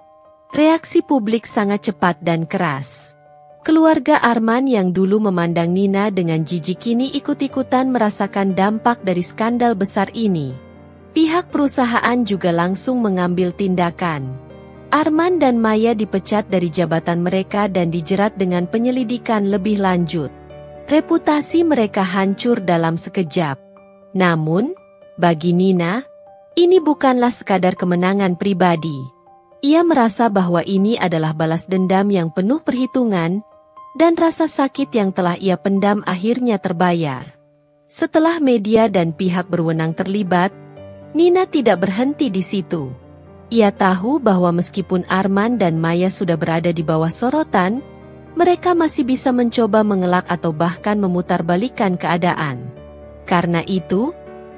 Reaksi publik sangat cepat dan keras. Keluarga Arman yang dulu memandang Nina dengan jijik kini ikut-ikutan merasakan dampak dari skandal besar ini. Pihak perusahaan juga langsung mengambil tindakan. Arman dan Maya dipecat dari jabatan mereka dan dijerat dengan penyelidikan lebih lanjut. Reputasi mereka hancur dalam sekejap. Namun, bagi Nina, ini bukanlah sekadar kemenangan pribadi. Ia merasa bahwa ini adalah balas dendam yang penuh perhitungan, dan rasa sakit yang telah ia pendam akhirnya terbayar. Setelah media dan pihak berwenang terlibat, Nina tidak berhenti di situ. Ia tahu bahwa meskipun Arman dan Maya sudah berada di bawah sorotan, mereka masih bisa mencoba mengelak atau bahkan memutarbalikkan keadaan. Karena itu,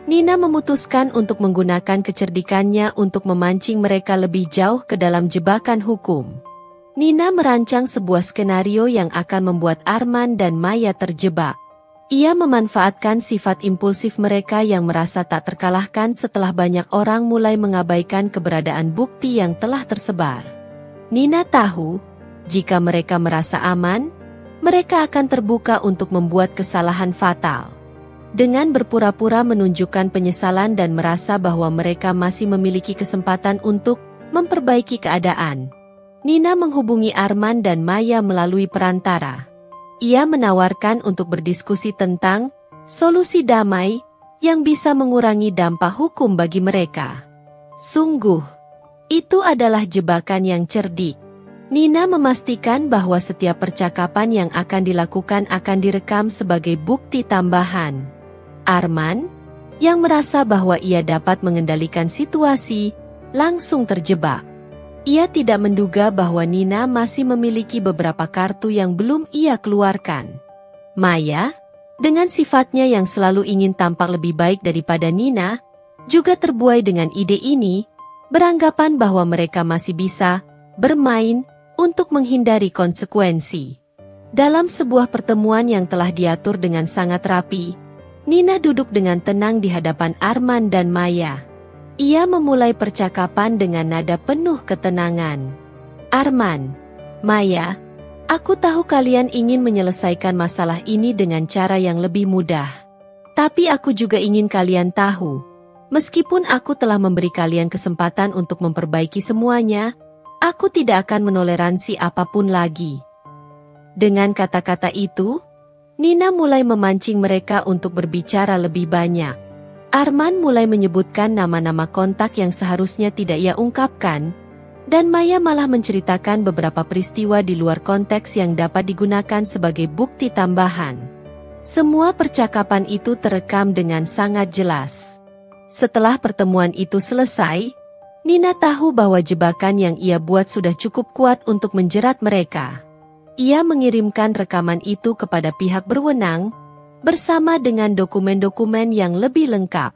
Nina memutuskan untuk menggunakan kecerdikannya untuk memancing mereka lebih jauh ke dalam jebakan hukum. Nina merancang sebuah skenario yang akan membuat Arman dan Maya terjebak. Ia memanfaatkan sifat impulsif mereka yang merasa tak terkalahkan setelah banyak orang mulai mengabaikan keberadaan bukti yang telah tersebar. Nina tahu, jika mereka merasa aman, mereka akan terbuka untuk membuat kesalahan fatal. Dengan berpura-pura menunjukkan penyesalan dan merasa bahwa mereka masih memiliki kesempatan untuk memperbaiki keadaan, Nina menghubungi Arman dan Maya melalui perantara. Ia menawarkan untuk berdiskusi tentang solusi damai yang bisa mengurangi dampak hukum bagi mereka. Sungguh, itu adalah jebakan yang cerdik. Nina memastikan bahwa setiap percakapan yang akan dilakukan akan direkam sebagai bukti tambahan. Arman, yang merasa bahwa ia dapat mengendalikan situasi, langsung terjebak. Ia tidak menduga bahwa Nina masih memiliki beberapa kartu yang belum ia keluarkan. Maya, dengan sifatnya yang selalu ingin tampak lebih baik daripada Nina, juga terbuai dengan ide ini, beranggapan bahwa mereka masih bisa bermain untuk menghindari konsekuensi. Dalam sebuah pertemuan yang telah diatur dengan sangat rapi, Nina duduk dengan tenang di hadapan Arman dan Maya. Ia memulai percakapan dengan nada penuh ketenangan. Arman, Maya, aku tahu kalian ingin menyelesaikan masalah ini dengan cara yang lebih mudah. Tapi aku juga ingin kalian tahu, meskipun aku telah memberi kalian kesempatan untuk memperbaiki semuanya, aku tidak akan menoleransi apapun lagi. Dengan kata-kata itu, Nina mulai memancing mereka untuk berbicara lebih banyak. Arman mulai menyebutkan nama-nama kontak yang seharusnya tidak ia ungkapkan, dan Maya malah menceritakan beberapa peristiwa di luar konteks yang dapat digunakan sebagai bukti tambahan. Semua percakapan itu terekam dengan sangat jelas. Setelah pertemuan itu selesai, Nina tahu bahwa jebakan yang ia buat sudah cukup kuat untuk menjerat mereka. Ia mengirimkan rekaman itu kepada pihak berwenang, bersama dengan dokumen-dokumen yang lebih lengkap.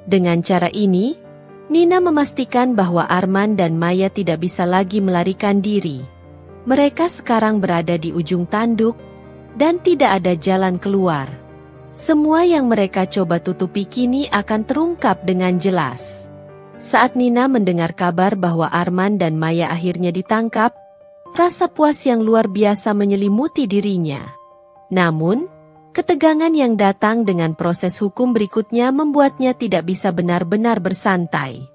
Dengan cara ini, Nina memastikan bahwa Arman dan Maya tidak bisa lagi melarikan diri. Mereka sekarang berada di ujung tanduk, dan tidak ada jalan keluar. Semua yang mereka coba tutupi kini akan terungkap dengan jelas. Saat Nina mendengar kabar bahwa Arman dan Maya akhirnya ditangkap, rasa puas yang luar biasa menyelimuti dirinya. Namun, ketegangan yang datang dengan proses hukum berikutnya membuatnya tidak bisa benar-benar bersantai.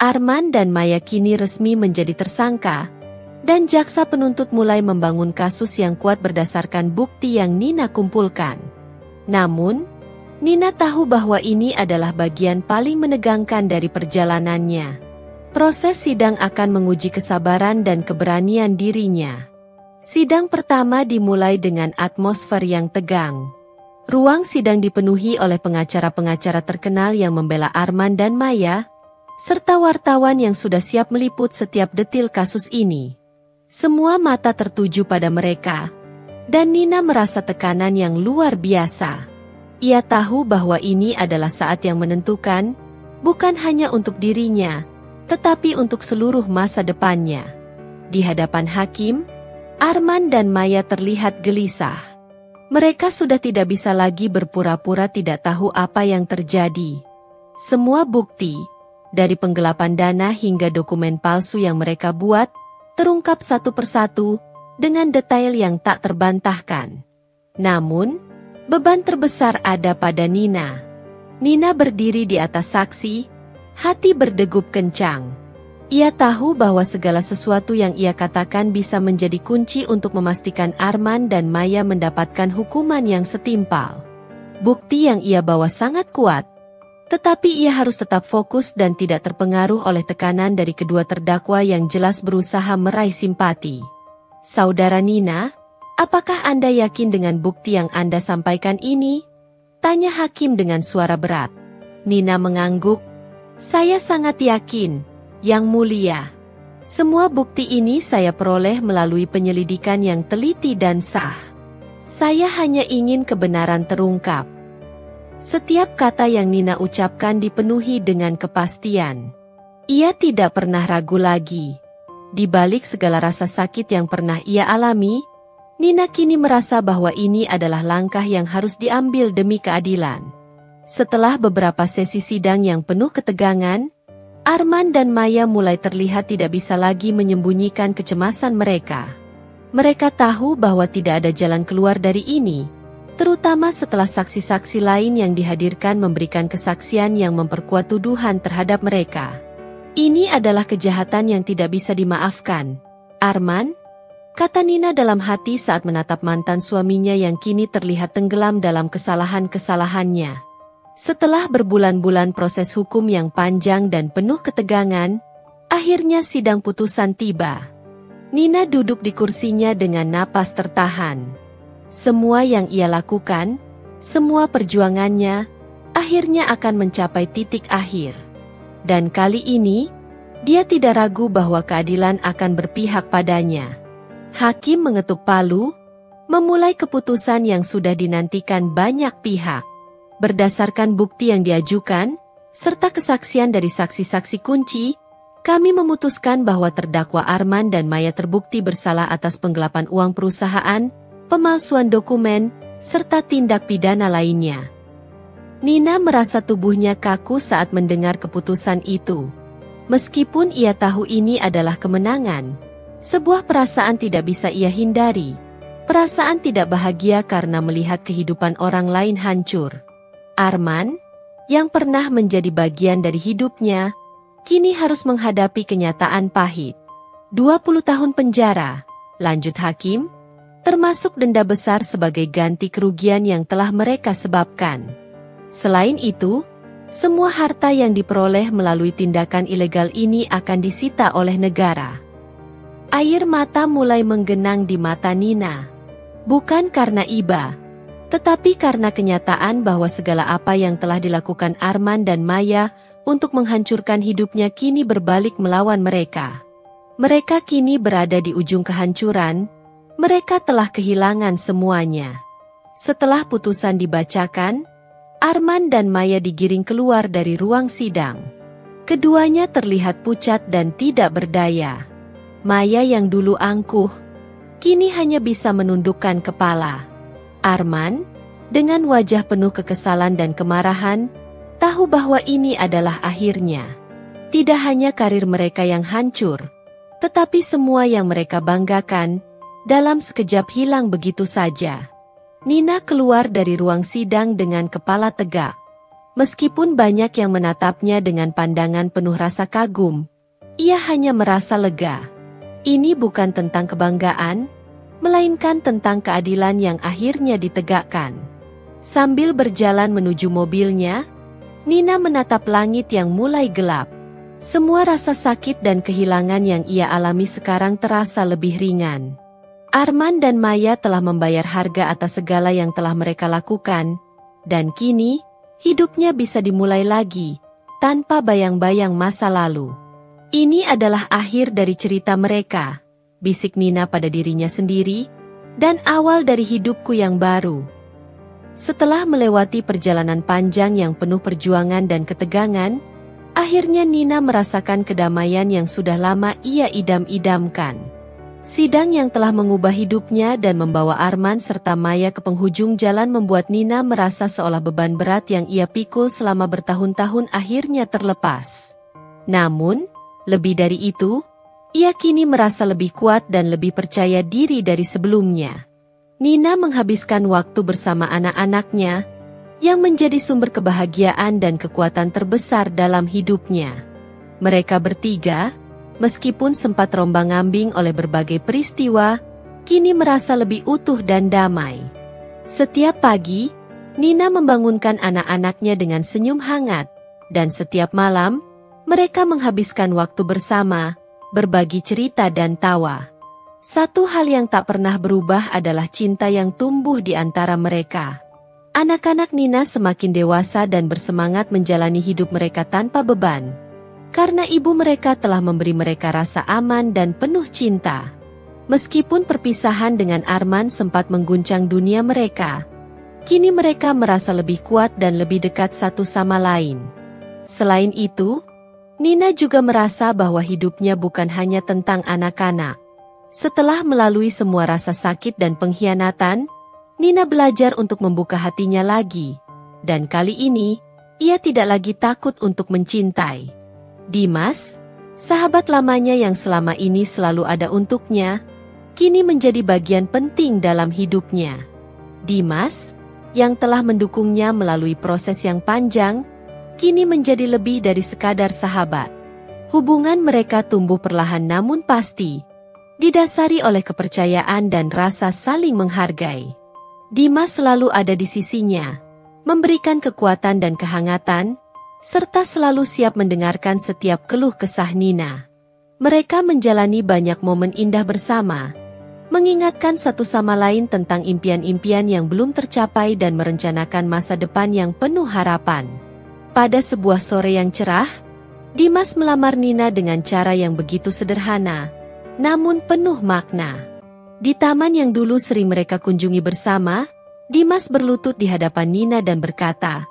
Arman dan Maya kini resmi menjadi tersangka, dan jaksa penuntut mulai membangun kasus yang kuat berdasarkan bukti yang Nina kumpulkan. Namun, Nina tahu bahwa ini adalah bagian paling menegangkan dari perjalanannya. Proses sidang akan menguji kesabaran dan keberanian dirinya. Sidang pertama dimulai dengan atmosfer yang tegang. Ruang sidang dipenuhi oleh pengacara-pengacara terkenal yang membela Arman dan Maya, serta wartawan yang sudah siap meliput setiap detil kasus ini. Semua mata tertuju pada mereka, dan Nina merasa tekanan yang luar biasa. Ia tahu bahwa ini adalah saat yang menentukan, bukan hanya untuk dirinya, tetapi untuk seluruh masa depannya. Di hadapan hakim, Arman dan Maya terlihat gelisah. Mereka sudah tidak bisa lagi berpura-pura tidak tahu apa yang terjadi. Semua bukti, dari penggelapan dana hingga dokumen palsu yang mereka buat, terungkap satu persatu, dengan detail yang tak terbantahkan. Namun, beban terbesar ada pada Nina. Nina berdiri di atas saksi, hati berdegup kencang. Ia tahu bahwa segala sesuatu yang ia katakan bisa menjadi kunci untuk memastikan Arman dan Maya mendapatkan hukuman yang setimpal. Bukti yang ia bawa sangat kuat, tetapi ia harus tetap fokus dan tidak terpengaruh oleh tekanan dari kedua terdakwa yang jelas berusaha meraih simpati. Saudara Nina, apakah Anda yakin dengan bukti yang Anda sampaikan ini? Tanya hakim dengan suara berat. Nina mengangguk. Saya sangat yakin, Yang Mulia. Semua bukti ini saya peroleh melalui penyelidikan yang teliti dan sah. Saya hanya ingin kebenaran terungkap. Setiap kata yang Nina ucapkan dipenuhi dengan kepastian. Ia tidak pernah ragu lagi. Di balik segala rasa sakit yang pernah ia alami, Nina kini merasa bahwa ini adalah langkah yang harus diambil demi keadilan. Setelah beberapa sesi sidang yang penuh ketegangan, Arman dan Maya mulai terlihat tidak bisa lagi menyembunyikan kecemasan mereka. Mereka tahu bahwa tidak ada jalan keluar dari ini, terutama setelah saksi-saksi lain yang dihadirkan memberikan kesaksian yang memperkuat tuduhan terhadap mereka. Ini adalah kejahatan yang tidak bisa dimaafkan. Arman, kata Nina dalam hati saat menatap mantan suaminya yang kini terlihat tenggelam dalam kesalahan-kesalahannya. Setelah berbulan-bulan proses hukum yang panjang dan penuh ketegangan, akhirnya sidang putusan tiba. Nina duduk di kursinya dengan napas tertahan. Semua yang ia lakukan, semua perjuangannya, akhirnya akan mencapai titik akhir. Dan kali ini, dia tidak ragu bahwa keadilan akan berpihak padanya. Hakim mengetuk palu, memulai keputusan yang sudah dinantikan banyak pihak. Berdasarkan bukti yang diajukan, serta kesaksian dari saksi-saksi kunci, kami memutuskan bahwa terdakwa Arman dan Maya terbukti bersalah atas penggelapan uang perusahaan, pemalsuan dokumen, serta tindak pidana lainnya. Nina merasa tubuhnya kaku saat mendengar keputusan itu. Meskipun ia tahu ini adalah kemenangan, sebuah perasaan tidak bisa ia hindari. Perasaan tidak bahagia karena melihat kehidupan orang lain hancur. Arman, yang pernah menjadi bagian dari hidupnya, kini harus menghadapi kenyataan pahit. 20 tahun penjara, lanjut hakim, termasuk denda besar sebagai ganti kerugian yang telah mereka sebabkan. Selain itu, semua harta yang diperoleh melalui tindakan ilegal ini akan disita oleh negara. Air mata mulai menggenang di mata Nina. Bukan karena iba, tetapi karena kenyataan bahwa segala apa yang telah dilakukan Arman dan Maya untuk menghancurkan hidupnya kini berbalik melawan mereka. Mereka kini berada di ujung kehancuran, mereka telah kehilangan semuanya. Setelah putusan dibacakan, Arman dan Maya digiring keluar dari ruang sidang. Keduanya terlihat pucat dan tidak berdaya. Maya yang dulu angkuh, kini hanya bisa menundukkan kepala. Arman, dengan wajah penuh kekesalan dan kemarahan, tahu bahwa ini adalah akhirnya. Tidak hanya karir mereka yang hancur, tetapi semua yang mereka banggakan, dalam sekejap hilang begitu saja. Nina keluar dari ruang sidang dengan kepala tegak. Meskipun banyak yang menatapnya dengan pandangan penuh rasa kagum, ia hanya merasa lega. Ini bukan tentang kebanggaan, melainkan tentang keadilan yang akhirnya ditegakkan. Sambil berjalan menuju mobilnya, Nina menatap langit yang mulai gelap. Semua rasa sakit dan kehilangan yang ia alami sekarang terasa lebih ringan. Arman dan Maya telah membayar harga atas segala yang telah mereka lakukan, dan kini, hidupnya bisa dimulai lagi, tanpa bayang-bayang masa lalu. Ini adalah akhir dari cerita mereka, bisik Nina pada dirinya sendiri, dan awal dari hidupku yang baru. Setelah melewati perjalanan panjang yang penuh perjuangan dan ketegangan, akhirnya Nina merasakan kedamaian yang sudah lama ia idam-idamkan. Sidang yang telah mengubah hidupnya dan membawa Arman serta Maya ke penghujung jalan membuat Nina merasa seolah beban berat yang ia pikul selama bertahun-tahun akhirnya terlepas. Namun, lebih dari itu, ia kini merasa lebih kuat dan lebih percaya diri dari sebelumnya. Nina menghabiskan waktu bersama anak-anaknya, yang menjadi sumber kebahagiaan dan kekuatan terbesar dalam hidupnya. Mereka bertiga, Meskipun sempat rombang-ambing oleh berbagai peristiwa, kini merasa lebih utuh dan damai. Setiap pagi, Nina membangunkan anak-anaknya dengan senyum hangat, dan setiap malam, mereka menghabiskan waktu bersama, berbagi cerita dan tawa. Satu hal yang tak pernah berubah adalah cinta yang tumbuh di antara mereka. Anak-anak Nina semakin dewasa dan bersemangat menjalani hidup mereka tanpa beban, karena ibu mereka telah memberi mereka rasa aman dan penuh cinta. Meskipun perpisahan dengan Arman sempat mengguncang dunia mereka, kini mereka merasa lebih kuat dan lebih dekat satu sama lain. Selain itu, Nina juga merasa bahwa hidupnya bukan hanya tentang anak-anak. Setelah melalui semua rasa sakit dan pengkhianatan, Nina belajar untuk membuka hatinya lagi. Dan kali ini, ia tidak lagi takut untuk mencintai. Dimas, sahabat lamanya yang selama ini selalu ada untuknya, kini menjadi bagian penting dalam hidupnya. Dimas, yang telah mendukungnya melalui proses yang panjang, kini menjadi lebih dari sekadar sahabat. Hubungan mereka tumbuh perlahan namun pasti, didasari oleh kepercayaan dan rasa saling menghargai. Dimas selalu ada di sisinya, memberikan kekuatan dan kehangatan, serta selalu siap mendengarkan setiap keluh kesah Nina. Mereka menjalani banyak momen indah bersama, mengingatkan satu sama lain tentang impian-impian yang belum tercapai dan merencanakan masa depan yang penuh harapan. Pada sebuah sore yang cerah, Dimas melamar Nina dengan cara yang begitu sederhana, namun penuh makna. Di taman yang dulu sering mereka kunjungi bersama, Dimas berlutut di hadapan Nina dan berkata,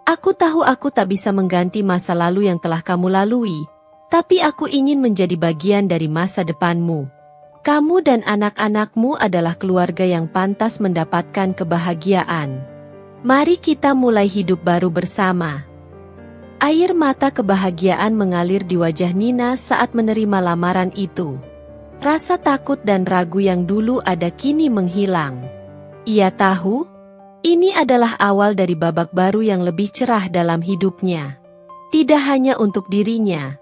"Aku tahu aku tak bisa mengganti masa lalu yang telah kamu lalui, tapi aku ingin menjadi bagian dari masa depanmu. Kamu dan anak-anakmu adalah keluarga yang pantas mendapatkan kebahagiaan. Mari kita mulai hidup baru bersama." Air mata kebahagiaan mengalir di wajah Nina saat menerima lamaran itu. Rasa takut dan ragu yang dulu ada kini menghilang. Ia tahu, ini adalah awal dari babak baru yang lebih cerah dalam hidupnya. Tidak hanya untuk dirinya,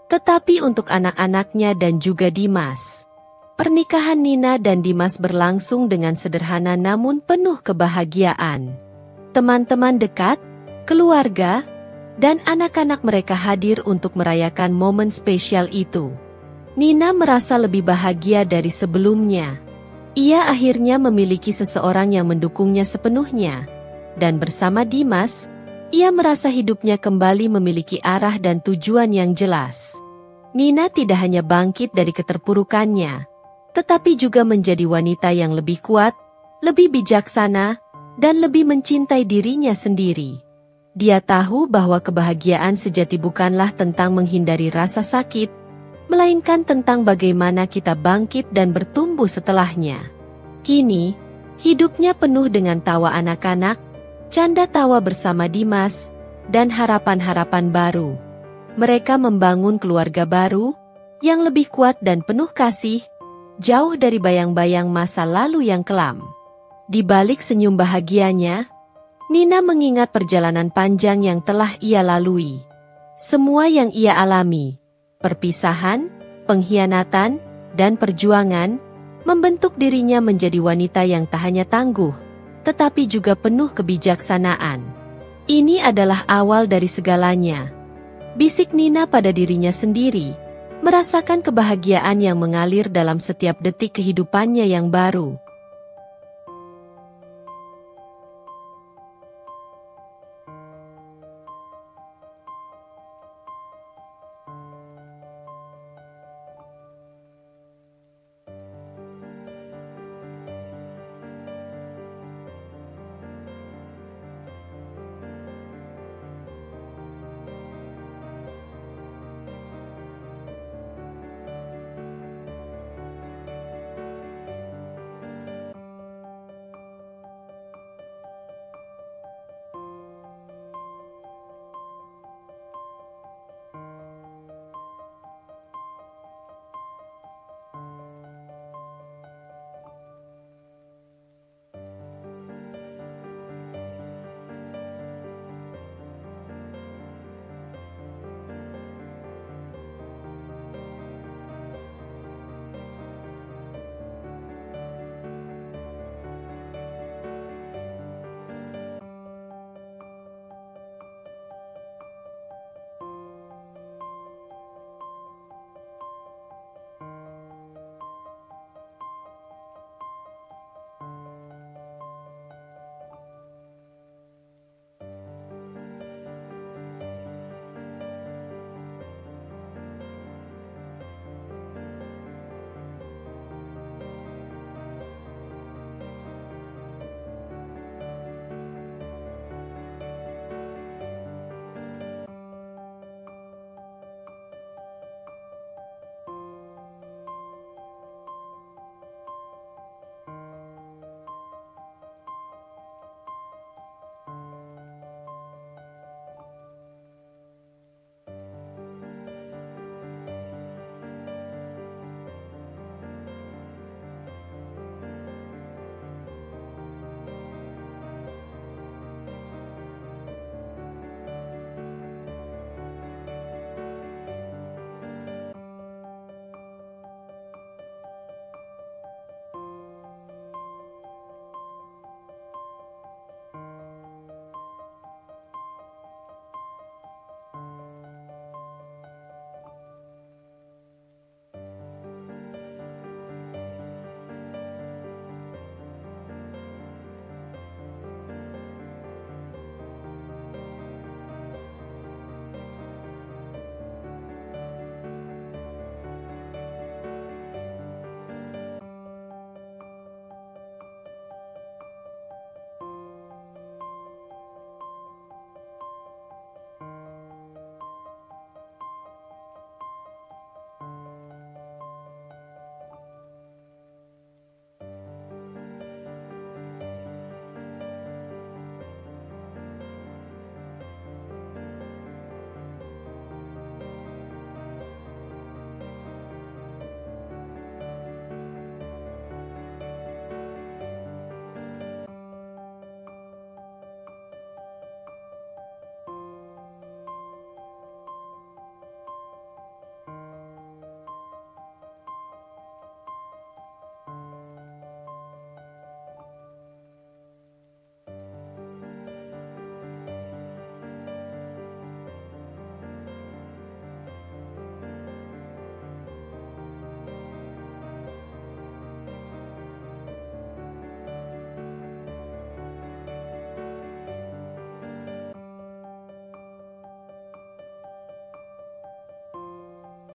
tetapi untuk anak-anaknya dan juga Dimas. Pernikahan Nina dan Dimas berlangsung dengan sederhana namun penuh kebahagiaan. Teman-teman dekat, keluarga, dan anak-anak mereka hadir untuk merayakan momen spesial itu. Nina merasa lebih bahagia dari sebelumnya. Ia akhirnya memiliki seseorang yang mendukungnya sepenuhnya. Dan bersama Dimas, ia merasa hidupnya kembali memiliki arah dan tujuan yang jelas. Nina tidak hanya bangkit dari keterpurukannya, tetapi juga menjadi wanita yang lebih kuat, lebih bijaksana, dan lebih mencintai dirinya sendiri. Dia tahu bahwa kebahagiaan sejati bukanlah tentang menghindari rasa sakit, melainkan tentang bagaimana kita bangkit dan bertumbuh setelahnya. Kini, hidupnya penuh dengan tawa anak-anak, canda tawa bersama Dimas, dan harapan-harapan baru. Mereka membangun keluarga baru, yang lebih kuat dan penuh kasih, jauh dari bayang-bayang masa lalu yang kelam. Di balik senyum bahagianya, Nina mengingat perjalanan panjang yang telah ia lalui. Semua yang ia alami, perpisahan, pengkhianatan, dan perjuangan, membentuk dirinya menjadi wanita yang tak hanya tangguh, tetapi juga penuh kebijaksanaan. Ini adalah awal dari segalanya. Bisik Nina pada dirinya sendiri, merasakan kebahagiaan yang mengalir dalam setiap detik kehidupannya yang baru.